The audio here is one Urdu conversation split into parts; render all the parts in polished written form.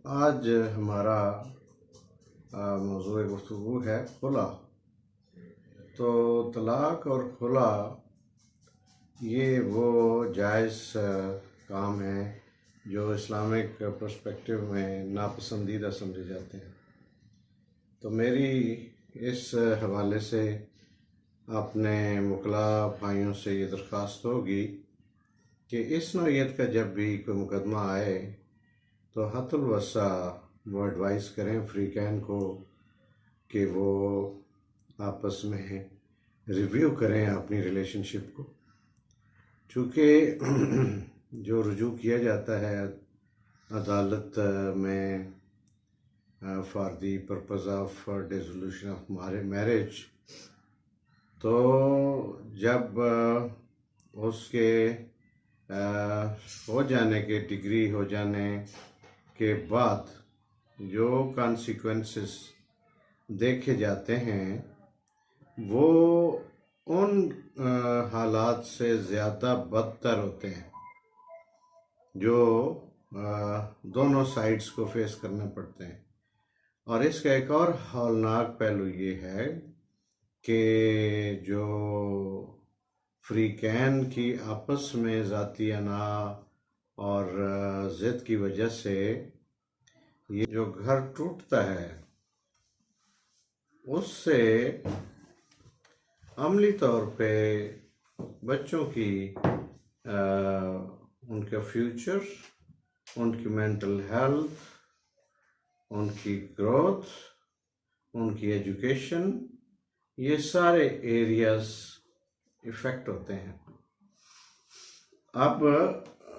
آج ہمارا موضوع گفتگو ہے خلا۔ تو طلاق اور خلا یہ وہ جائز کام ہیں جو اسلامک پرسپیکٹو میں ناپسندیدہ سمجھے جاتے ہیں۔ تو میری اس حوالے سے اپنے وکلاء بھائیوں سے یہ درخواست ہوگی کہ اس نوعیت کا جب بھی کوئی مقدمہ آئے تو حت الوسع وہ ایڈوائز کریں فریقین کو کہ وہ آپس میں ریویو کریں اپنی ریلیشن شپ کو، چونکہ جو رجوع کیا جاتا ہے عدالت میں for the purpose of dissolution of marriage, تو جب اس کے ہو جانے کے ڈگری ہو جانے کے بعد جو کانسیکوینسز دیکھے جاتے ہیں وہ ان حالات سے زیادہ بدتر ہوتے ہیں جو دونوں سائڈز کو فیس کرنے پڑتے ہیں۔ اور اس کا ایک اور ہولناک پہلو یہ ہے کہ جو فریقین کی آپس میں ذاتی انا اور ضد کی وجہ سے یہ جو گھر ٹوٹتا ہے اس سے عملی طور پہ بچوں کی ان کا فیوچر، ان کی مینٹل ہیلتھ، ان کی گروتھ، ان کی ایجوکیشن، یہ سارے ایریاز افیکٹ ہوتے ہیں۔ اب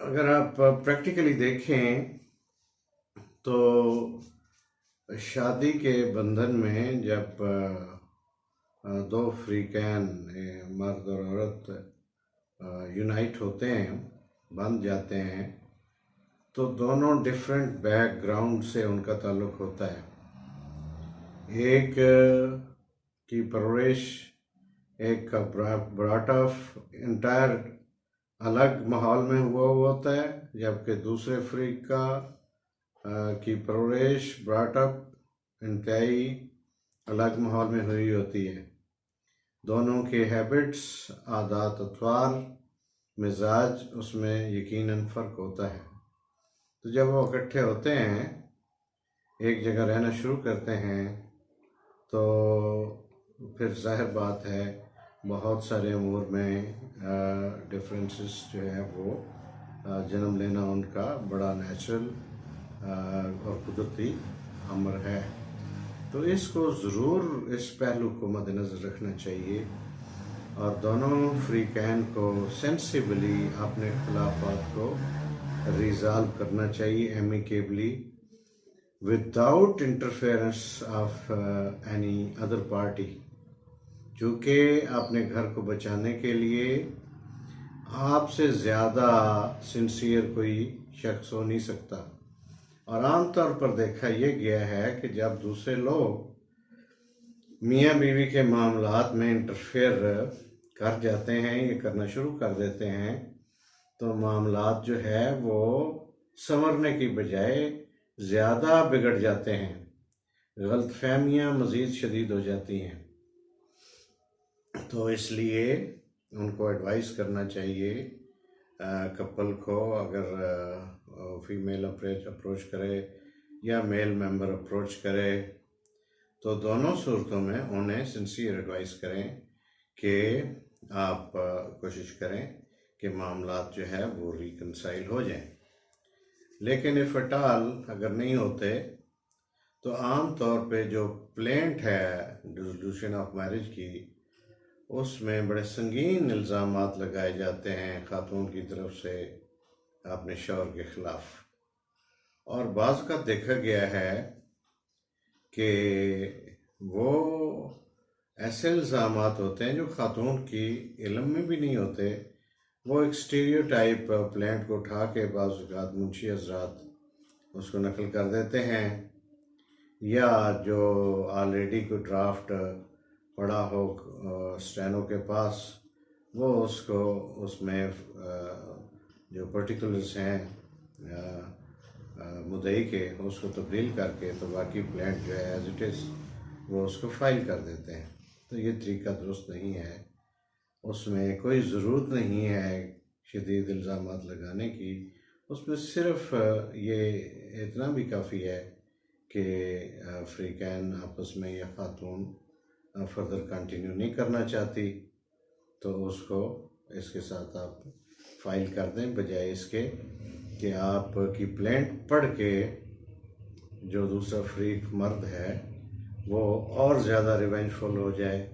اگر آپ پریکٹیکلی دیکھیں تو شادی کے بندھن میں جب دو فریقین مرد اور عورت یونائٹ ہوتے ہیں، بندھ جاتے ہیں، تو دونوں ڈیفرنٹ بیک گراؤنڈ سے ان کا تعلق ہوتا ہے۔ ایک کی پرورش، ایک کا براٹ آف انٹائر الگ ماحول میں ہوا ہوتا ہے، جبکہ دوسرے فریق کی پرورش براٹ اپ انتہائی الگ ماحول میں ہوئی ہوتی ہے۔ دونوں کے ہیبٹس، عادات، اطوار، مزاج اس میں یقیناً فرق ہوتا ہے۔ تو جب وہ اکٹھے ہوتے ہیں، ایک جگہ رہنا شروع کرتے ہیں، تو پھر ظاہر بات ہے بہت سارے امور میں ڈفرینسز جو ہے وہ جنم لینا ان کا بڑا نیچرل اور قدرتی امر ہے۔ تو اس کو ضرور اس پہلو کو مد نظر رکھنا چاہیے اور دونوں فریقین کو سینسیبلی اپنے اختلافات کو ریزالو کرنا چاہیے amicably, without interference of any other party, چونکہ اپنے گھر کو بچانے کے لیے آپ سے زیادہ سنسیئر کوئی شخص ہو نہیں سکتا۔ اور عام طور پر دیکھا یہ گیا ہے کہ جب دوسرے لوگ میاں بیوی کے معاملات میں انٹرفیئر کر جاتے ہیں یا کرنا شروع کر دیتے ہیں تو معاملات جو ہے وہ سنورنے کی بجائے زیادہ بگڑ جاتے ہیں، غلط فہمیاں مزید شدید ہو جاتی ہیں۔ تو اس لیے ان کو ایڈوائز کرنا چاہیے کپل کو، اگر فیمیل اپروچ کرے یا میل ممبر اپروچ کرے تو دونوں صورتوں میں انہیں سنسیئر ایڈوائز کریں کہ آپ کوشش کریں کہ معاملات جو ہے وہ ریکنسائل ہو جائیں۔ لیکن اف ایٹ آل اگر نہیں ہوتے تو عام طور پہ جو پلینٹ ہے ڈیزولوشن آف میرج کی، اس میں بڑے سنگین الزامات لگائے جاتے ہیں خاتون کی طرف سے اپنے شوہر کے خلاف، اور بعض کا دیکھا گیا ہے کہ وہ ایسے الزامات ہوتے ہیں جو خاتون کی علم میں بھی نہیں ہوتے۔ وہ ایک اسٹیریوٹائپ پلینٹ کو اٹھا کے بعض اوقات منشی حضرات اس کو نقل کر دیتے ہیں، یا جو آلریڈی کوئی ڈرافٹ پڑا ہو اسٹینو کے پاس، وہ اس کو اس میں جو پرٹیکولرز ہیں مدعی کے اس کو تبدیل کر کے تو باقی پلانٹ جو ہے ایز اٹ از وہ اس کو فائل کر دیتے ہیں. تو یہ طریقہ درست نہیں ہے. اس میں کوئی ضرورت نہیں ہے شدید الزامات لگانے کی. اس میں صرف یہ اتنا بھی کافی ہے کہ فریقین آپس میں یا خاتون فردر کنٹینیو نہیں کرنا چاہتی تو اس کو اس کے ساتھ آپ فائل کر دیں، بجائے اس کے کہ آپ کی پلانٹ پڑھ کے جو دوسرا فریق مرد ہے وہ اور زیادہ ریونجفل ہو جائے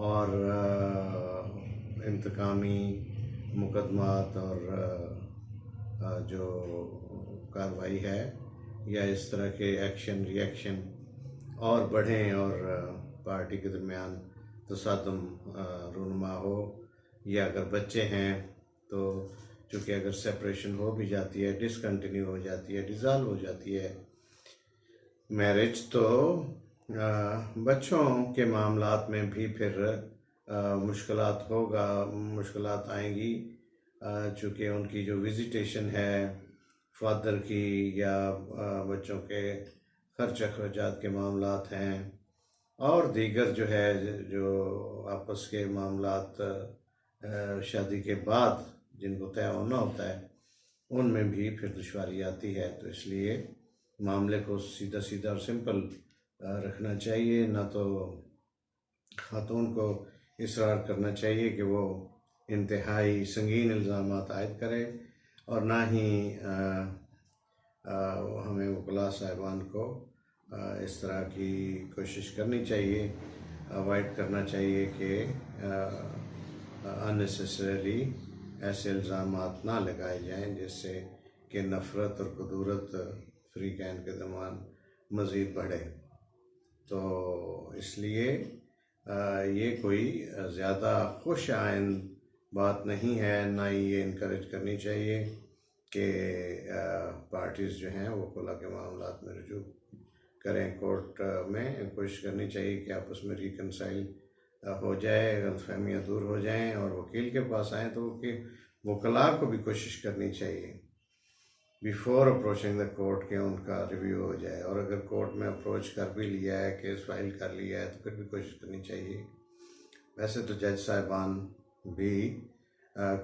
اور انتقامی مقدمات اور جو کارروائی ہے یا اس طرح کے ایکشن ری ایکشن اور بڑھیں اور پارٹی کے درمیان تصادم رونما ہو. یا اگر بچے ہیں تو چونکہ اگر سپریشن ہو بھی جاتی ہے، ڈسکنٹینیو ہو جاتی ہے، ڈیزالو ہو جاتی ہے میرج، تو بچوں کے معاملات میں بھی پھر مشکلات آئیں گی، چونکہ ان کی جو وزیٹیشن ہے فادر کی یا بچوں کے خرچ اخراجات کے معاملات ہیں اور دیگر جو ہے جو آپس کے معاملات شادی کے بعد جن کو طے ہونا ہوتا ہے ان میں بھی پھر دشواری آتی ہے. تو اس لیے معاملے کو سیدھا اور سمپل رکھنا چاہیے. نہ تو خاتون کو اصرار کرنا چاہیے کہ وہ انتہائی سنگین الزامات عائد کرے، اور نہ ہی ہمیں وکلاء صاحبان کو اس طرح کی کوشش کرنی چاہیے، اوائڈ کرنا چاہیے کہ اننیسیسریلی ایسے الزامات نہ لگائے جائیں جس سے کہ نفرت اور کدورت فریقین کے درمیان مزید بڑھے. تو اس لیے یہ کوئی زیادہ خوش آئند بات نہیں ہے، نہ ہی یہ انکریج کرنی چاہیے کہ پارٹیز جو ہیں وہ خلا کے معاملات میں رجوع کریں کورٹ میں. کوشش کرنی چاہیے کہ آپس میں ریکنسائل ہو جائے، غلط فہمیاں دور ہو جائیں اور وکیل کے پاس آئیں. تو وکلاء کو بھی کوشش کرنی چاہیے بیفور اپروچنگ دا کورٹ کہ ان کا ریویو ہو جائے، اور اگر کورٹ میں اپروچ کر بھی لیا ہے، کیس فائل کر لیا ہے، تو پھر بھی کوشش کرنی چاہیے. ویسے تو جج صاحبان بھی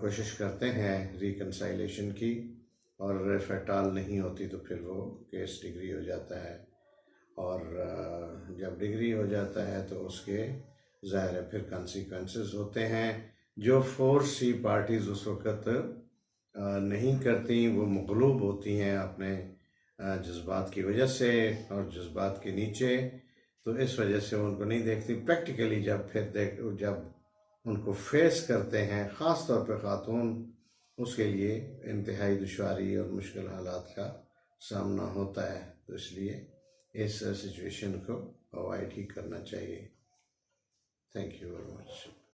کوشش کرتے ہیں ریکنسائلیشن کی، اور فیٹال نہیں ہوتی تو پھر وہ کیس ڈگری ہو جاتا ہے، اور جب ڈگری ہو جاتا ہے تو اس کے ظاہر ہے پھر کانسیکوینسز ہوتے ہیں جو فورس ہی پارٹیز اس وقت نہیں کرتی. وہ مغلوب ہوتی ہیں اپنے جذبات کی وجہ سے اور جذبات کے نیچے، تو اس وجہ سے ان کو نہیں دیکھتی. پریکٹیکلی جب ان کو فیس کرتے ہیں، خاص طور پہ خاتون، اس کے لیے انتہائی دشواری اور مشکل حالات کا سامنا ہوتا ہے. تو اس لیے اس سچویشن کو اوائڈ ہی کرنا چاہیے. Thank you very much.